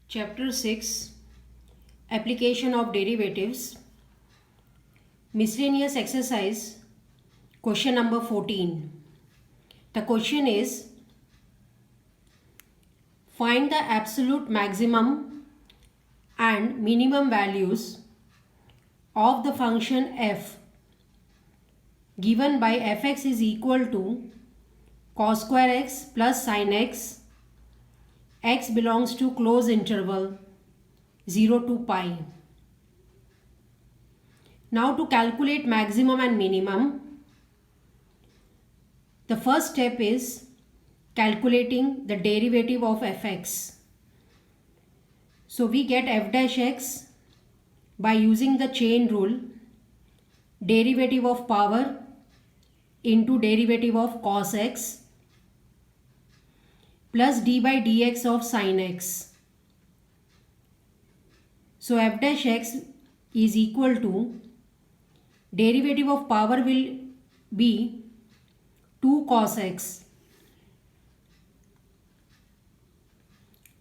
Chapter 6 Application of Derivatives. Miscellaneous exercise. Question number 14. The question is, find the absolute maximum and minimum values of the function f given by fx is equal to cos square x plus sin x. X belongs to closed interval 0 to pi. Now to calculate maximum and minimum, the first step is calculating the derivative of fx. So we get f dash x by using the chain rule, derivative of power into derivative of cos x plus d by dx of sin x. So f dash x is equal to, derivative of power will be 2 cos x.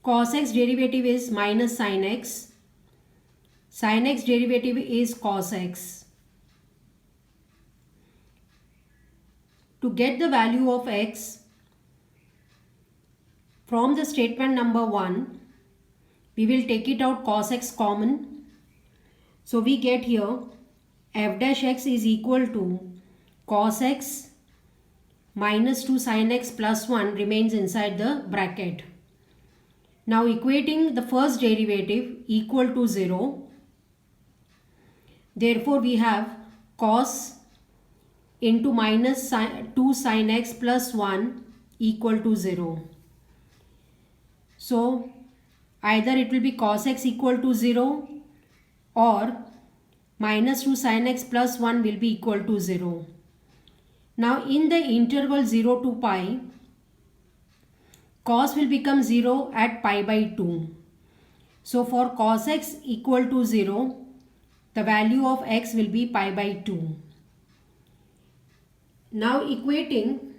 Cos x derivative is minus sin x. Sin x derivative is cos x. To get the value of x, from the statement number 1, we will take it out cos x common. So we get here f dash x is equal to cos x minus 2 sin x plus 1 remains inside the bracket. Now equating the first derivative equal to 0. Therefore we have cos into minus 2 sin x plus 1 equal to 0. So either it will be cos x equal to 0 or minus 2 sin x plus 1 will be equal to 0. Now in the interval 0 to pi, cos will become 0 at pi by 2. So for cos x equal to 0, the value of x will be pi by 2. Now equating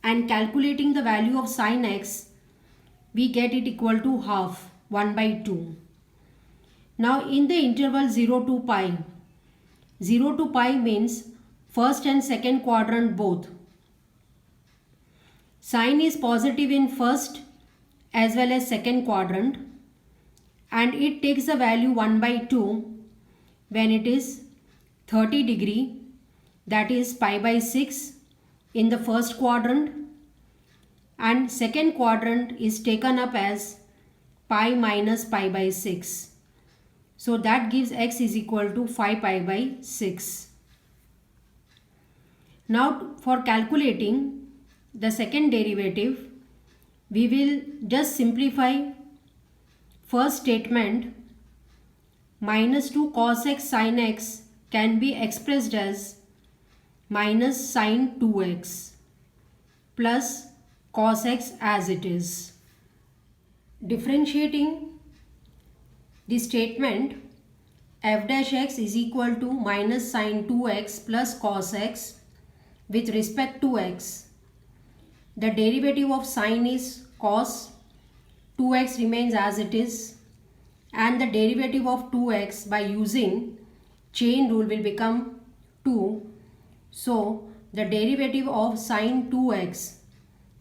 and calculating the value of sin x, we get it equal to half, 1 by 2. Now in the interval 0 to pi, 0 to pi means first and second quadrant both. Sin is positive in first as well as second quadrant, and it takes the value 1 by 2 when it is 30 degree, that is pi by 6 in the first quadrant, and second quadrant is taken up as pi minus pi by 6. So that gives x is equal to 5 pi by 6. Now for calculating the second derivative, we will just simplify first statement. Minus 2 cos x sin x can be expressed as minus sin 2x plus cos x as it is. Differentiating the statement f dash x is equal to minus sin 2x plus cos x with respect to x. The derivative of sin is cos, 2x remains as it is, and the derivative of 2x by using chain rule will become 2. So the derivative of sin 2x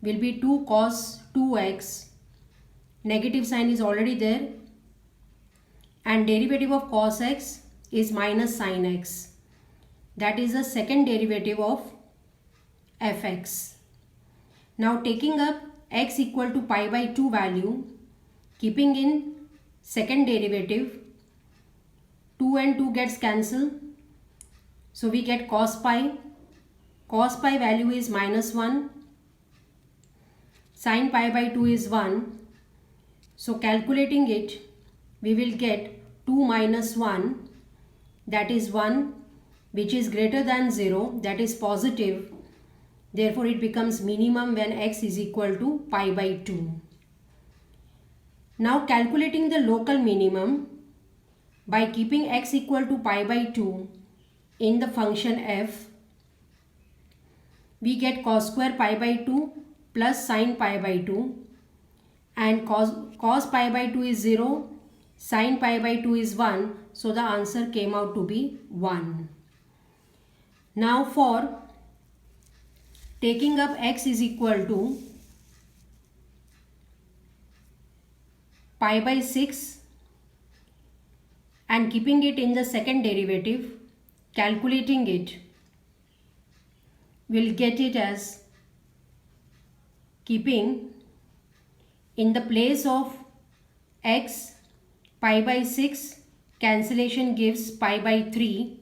will be 2 cos 2x, negative sign is already there, and derivative of cos x is minus sin x. That is the second derivative of fx. Now taking up x equal to pi by 2 value, keeping in second derivative, 2 and 2 gets cancelled. So we get cos pi. Cos pi value is minus 1. Sin pi by 2 is 1. So calculating it, we will get 2 minus 1, that is 1, which is greater than 0, that is positive. Therefore it becomes minimum when x is equal to pi by 2. Now calculating the local minimum by keeping x equal to pi by 2 in the function f, we get cos square pi by 2 plus sin pi by 2, and cos cos pi by 2 is 0, sin pi by 2 is 1. So the answer came out to be 1. Now for taking up x is equal to pi by 6 and keeping it in the second derivative, calculating it, we'll get it as keeping in the place of x pi by 6, cancellation gives pi by 3.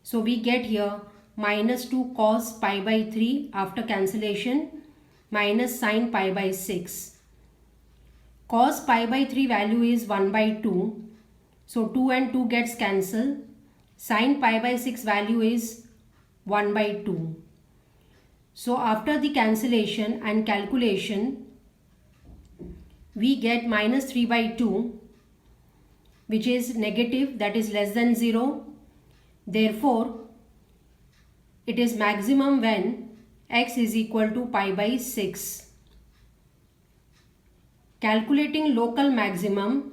So we get here minus 2 cos pi by 3 after cancellation minus sin pi by 6. Cos pi by 3 value is 1 by 2. So 2 and 2 gets cancelled. Sin pi by 6 value is 1 by 2. So after the cancellation and calculation, we get minus 3 by 2, which is negative, that is less than 0. Therefore, it is maximum when x is equal to pi by 6. Calculating local maximum,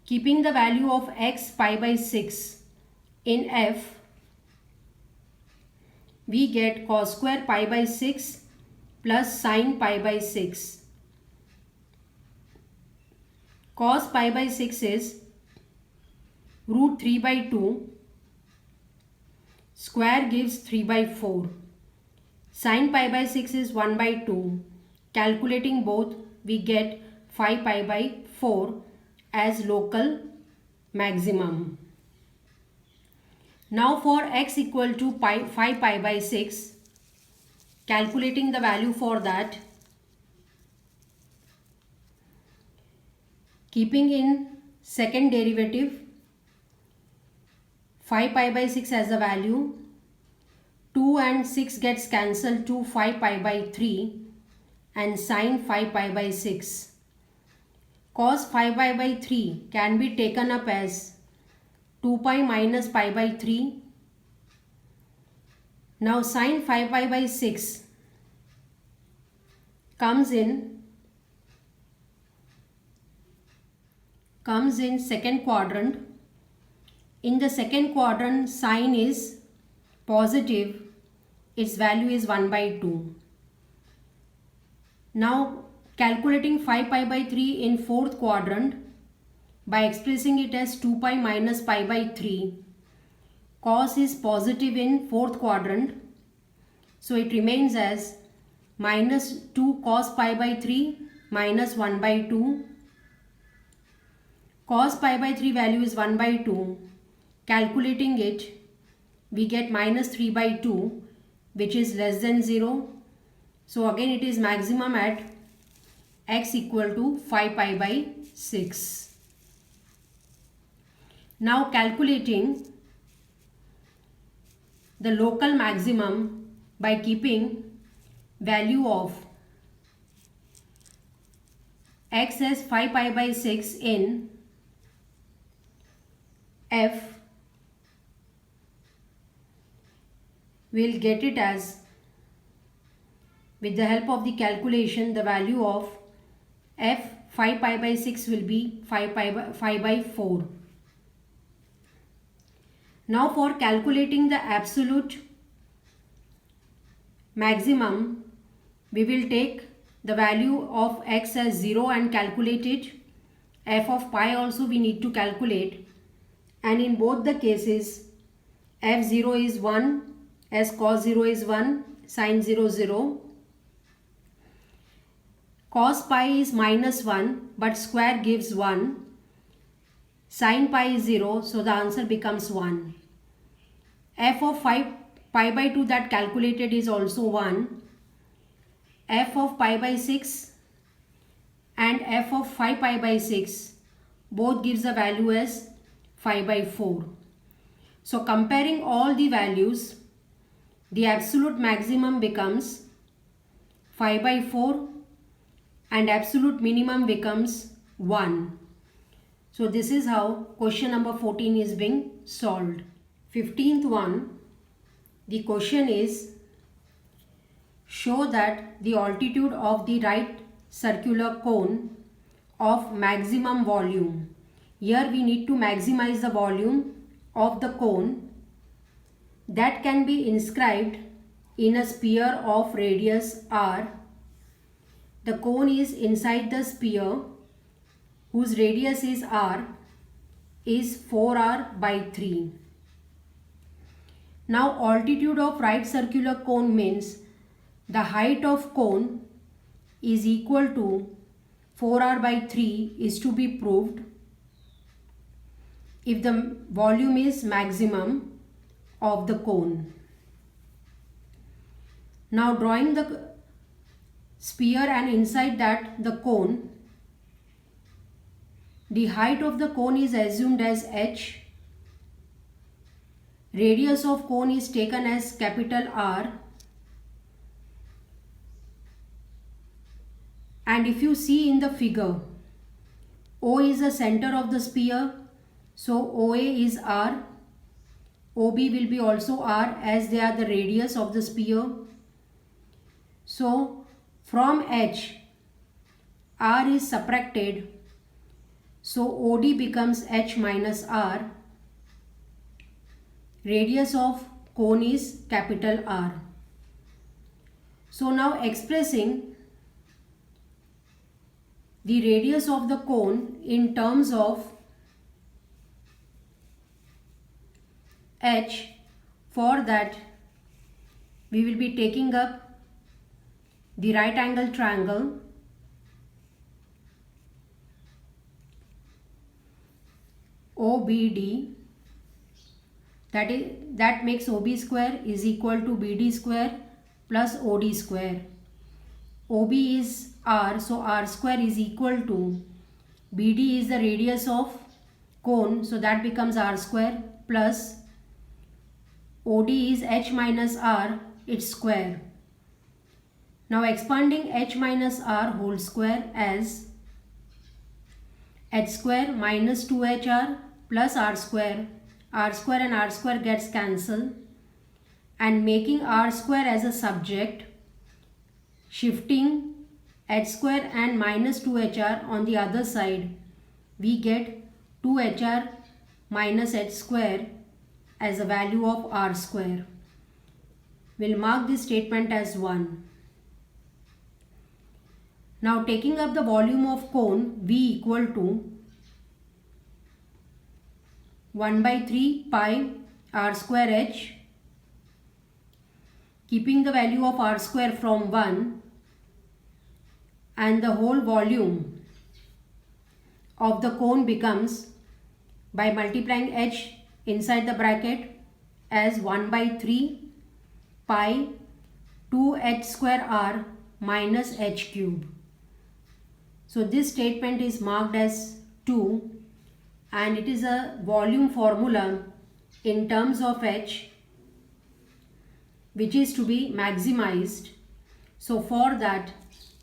keeping the value of x pi by 6 in f, we get cos square pi by 6 plus sin pi by 6. Cos pi by 6 is root 3 by 2. Square gives 3 by 4. Sin pi by 6 is 1 by 2. Calculating both, we get 5 pi by 4 as local maximum. Now for x equal to 5 pi by 6, calculating the value for that, keeping in second derivative 5 pi by 6 as a value, 2 and 6 gets cancelled to 5 pi by 3 and sin 5 pi by 6. Cos 5 pi by 3 can be taken up as 2 pi minus pi by 3. Now sin 5 pi by 6 comes in second quadrant. In the second quadrant, sin is positive, its value is 1 by 2. Now calculating 5 pi by 3 in fourth quadrant by expressing it as 2 pi minus pi by 3. Cos is positive in fourth quadrant, so it remains as minus 2 cos pi by 3 minus 1 by 2. Cos pi by 3 value is 1 by 2. Calculating it, we get minus 3 by 2, which is less than 0. So again it is maximum at x equal to 5 pi by 6. Now calculating the local maximum by keeping value of x as 5 pi by 6 in f, we'll get it as, with the help of the calculation, the value of f 5 pi by 6 will be 5 by 4. Now for calculating the absolute maximum, we will take the value of x as 0 and calculate it. F of pi also we need to calculate, and in both the cases f0 is 1 as cos 0 is 1, sin 0 0. Cos pi is minus 1 but square gives 1. Sin pi is 0, so the answer becomes 1. F of 5 pi by 2 that calculated is also 1. F of pi by 6 and f of 5 pi by 6 both gives the value as 5 by 4. So comparing all the values, the absolute maximum becomes 5 by 4 and absolute minimum becomes 1. So this is how question number 14 is being solved. 15th one, the question is, show that the altitude of the right circular cone of maximum volume. Here we need to maximize the volume of the cone that can be inscribed in a sphere of radius r. The cone is inside the sphere whose radius is r is 4r by 3. Now altitude of right circular cone means the height of cone is equal to 4r by 3 is to be proved if the volume is maximum of the cone. Now drawing the sphere and inside that the cone, the height of the cone is assumed as h, radius of cone is taken as capital R, and if you see in the figure, O is the center of the sphere, so OA is R, OB will be also R as they are the radius of the sphere. So from H, R is subtracted, so OD becomes H minus R. Radius of cone is capital R. So now expressing the radius of the cone in terms of H, for that we will be taking up the right angle triangle OBD, that makes OB square is equal to BD square plus OD square. OB is R, so R square is equal to BD is the radius of cone, so that becomes R square plus OD is H minus R, its square. Now expanding H minus R whole square as H square minus 2HR plus R square and R square gets cancelled, and making R square as a subject, shifting H square and minus 2HR on the other side, we get 2HR minus H square as a value of R square. We'll mark this statement as 1. Now taking up the volume of cone V equal to 1 by 3 pi R square H, keeping the value of R square from 1, and the whole volume of the cone becomes, by multiplying H inside the bracket, as 1 by 3 pi 2H square R minus H cube. So this statement is marked as 2, and it is a volume formula in terms of H which is to be maximized. So for that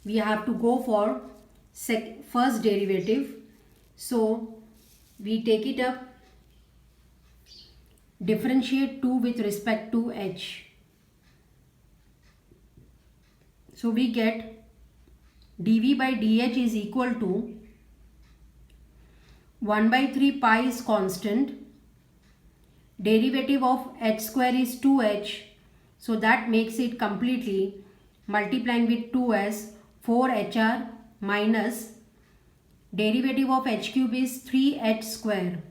we have to go for first derivative. So we take it up, differentiate 2 with respect to H. So we get dV by dH is equal to 1 by 3 pi is constant, derivative of H square is 2H, so that makes it completely, multiplying with 2 as 4HR minus derivative of H cube is 3H square.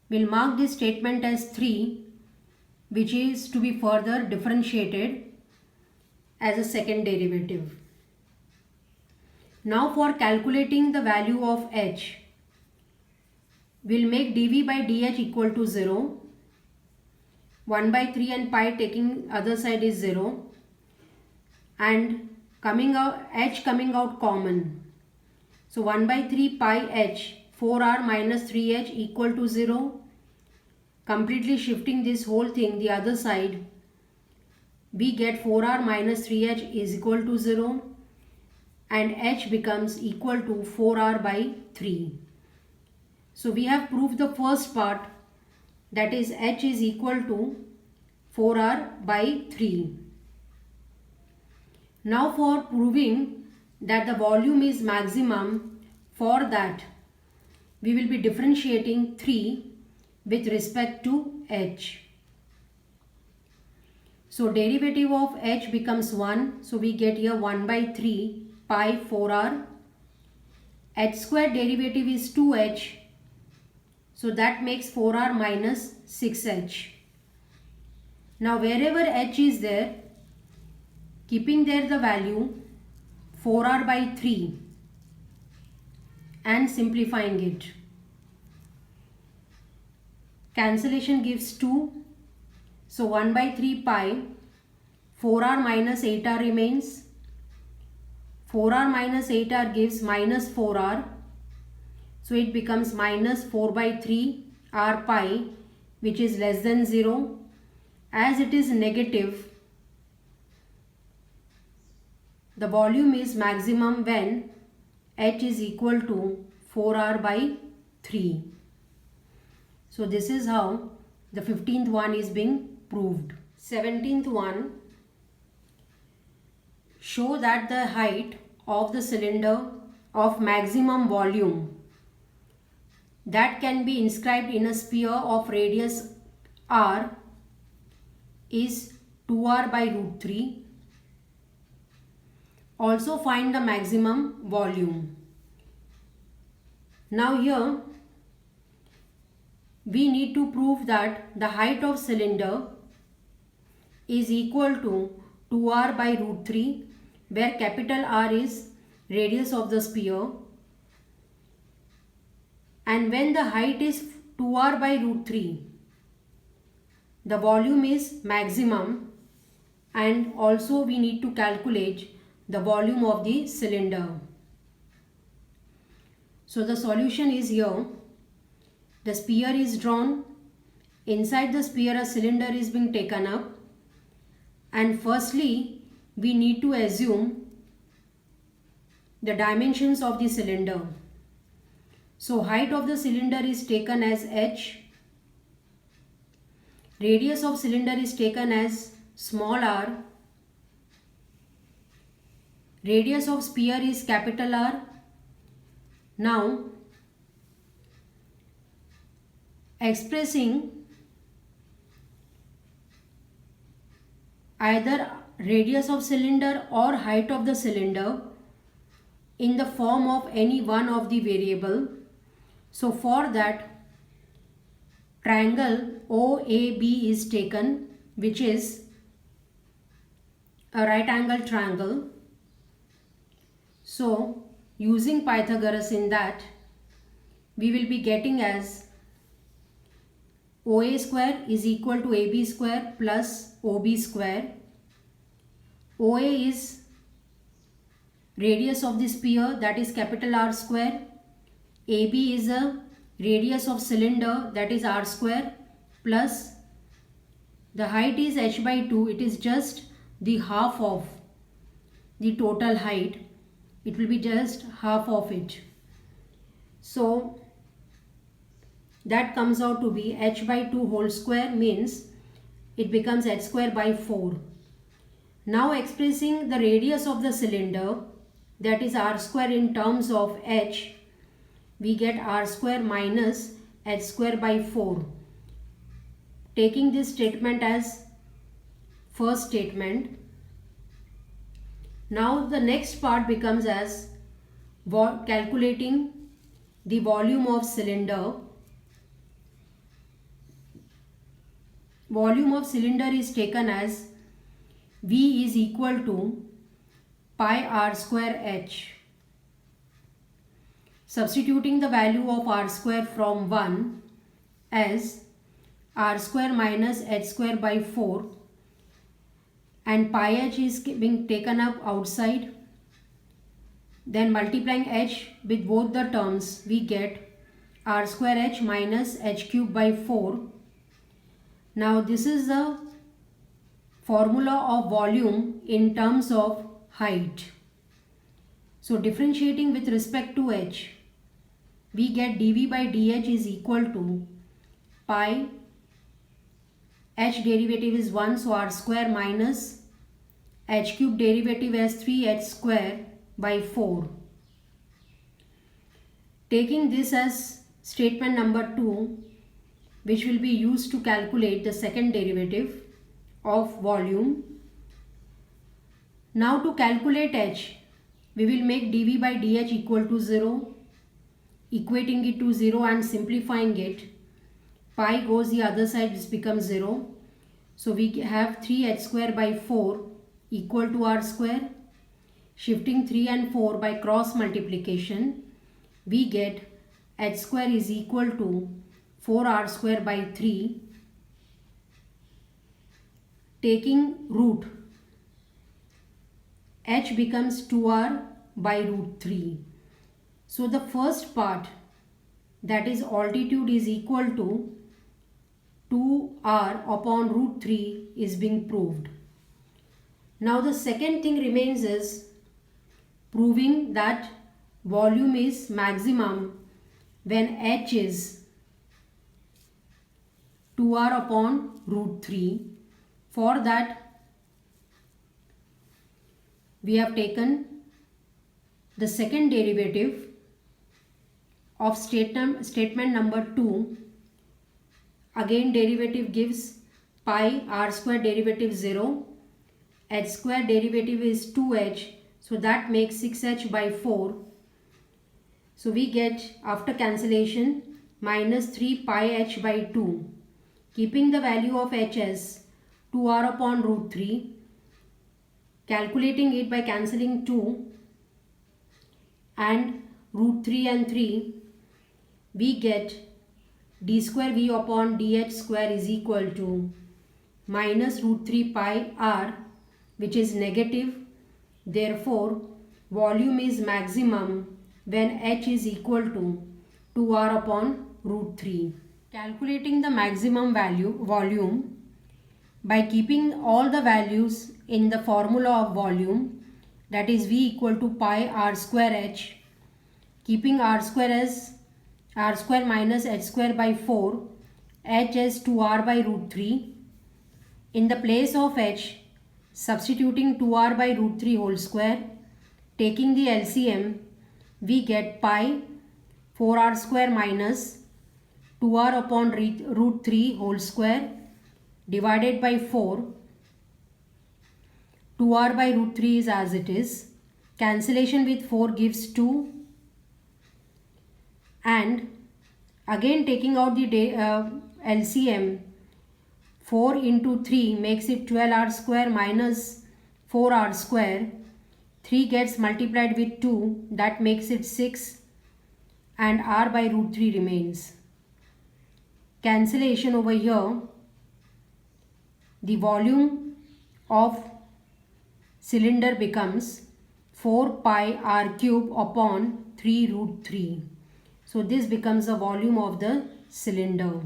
We'll mark this statement as 3, which is to be further differentiated as a second derivative. Now for calculating the value of H, we'll make dV by dH equal to 0. 1 by 3 and pi taking other side is 0. And H coming out common. So 1 by 3 pi H, 4R minus 3H equal to 0. Completely shifting this whole thing the other side, we get 4R minus 3H is equal to 0. And H becomes equal to 4R by 3. So we have proved the first part, that is H is equal to 4R by 3. Now for proving that the volume is maximum For that, we will be differentiating 3 with respect to h. So derivative of h becomes 1. So we get here 1 by 3 pi 4r. H square derivative is 2h. So that makes 4r minus 6h. Now wherever h is there, keeping there the value 4r by 3 and simplifying it. Cancellation gives 2. So 1 by 3 pi, 4r minus 8r remains. 4r minus 8r gives minus 4r. So it becomes minus 4 by 3 r pi, which is less than 0. As it is negative, the volume is maximum when h is equal to 4r by 3. So this is how the 15th one is being proved. 17th one, show that the height of the cylinder of maximum volume that can be inscribed in a sphere of radius r is 2r by root 3. Also find the maximum volume. Now here we need to prove that the height of cylinder is equal to 2r by root 3, where capital R is radius of the sphere, and when the height is 2r by root 3, the volume is maximum, and also we need to calculate the volume of the cylinder. So the solution is here. The sphere is drawn. Inside the sphere a cylinder is being taken up, and firstly we need to assume the dimensions of the cylinder. So height of the cylinder is taken as h, radius of cylinder is taken as small r, radius of sphere is capital R. Now expressing either radius of cylinder or height of the cylinder in the form of any one of the variable. So for that, triangle OAB is taken, which is a right angle triangle. So using Pythagoras in that, we will be getting as OA square is equal to AB square plus OB square. OA is radius of the sphere, that is capital R square. AB is a radius of cylinder, that is R square, plus the height is h by 2. It is just the half of the total height. It will be just half of it. So that comes out to be h by 2 whole square, means it becomes h square by 4. Now expressing the radius of the cylinder, that is r square, in terms of h, we get r square minus h square by 4. Taking this statement as first statement. Now the next part becomes as calculating the volume of cylinder. Volume of cylinder is taken as V is equal to pi r square h. Substituting the value of r square from 1 as r square minus h square by 4, and pi h is being taken up outside. Then multiplying h with both the terms, we get r square h minus h cube by 4. Now this is the formula of volume in terms of height. So differentiating with respect to h, we get dv by dh is equal to pi, h derivative is 1, so r square minus h cube derivative as 3h square by 4. Taking this as statement number 2, which will be used to calculate the second derivative of volume. Now to calculate h, we will make dV by dH equal to 0, equating it to 0 and simplifying it. Pi goes the other side, this becomes 0. So we have 3h square by 4 equal to r square. Shifting 3 and 4 by cross multiplication, we get h square is equal to 4r square by 3. Taking root, h becomes 2r by root 3. So the first part, that is altitude, is equal to 2r upon root 3 is being proved. Now the second thing remains is proving that volume is maximum when h is 2r upon root 3. For that, we have taken the second derivative of statement number 2. Again, derivative gives pi, r square derivative 0, h square derivative is 2h, so that makes 6h by 4. So we get, after cancellation, minus 3 pi h by 2. Keeping the value of h as 2r upon root 3, calculating it by cancelling 2 and root 3 and 3, we get d square v upon dh square is equal to minus root 3 pi r, which is negative. Therefore, volume is maximum when h is equal to 2r upon root 3. Calculating the maximum volume by keeping all the values in the formula of volume, that is v equal to pi r square h, keeping r square as r square minus h square by 4, h as 2r by root 3. In the place of h, substituting 2r by root 3 whole square, taking the LCM, we get pi 4r square minus 2r upon root 3 whole square divided by 4. 2r by root 3 is as it is. Cancellation with 4 gives 2. And again taking out the LCM, 4 into 3 makes it 12r square minus 4r square. 3 gets multiplied with 2, that makes it 6, and r by root 3 remains. Cancellation over here, the volume of cylinder becomes 4 pi r cube upon 3 root 3. So this becomes the volume of the cylinder.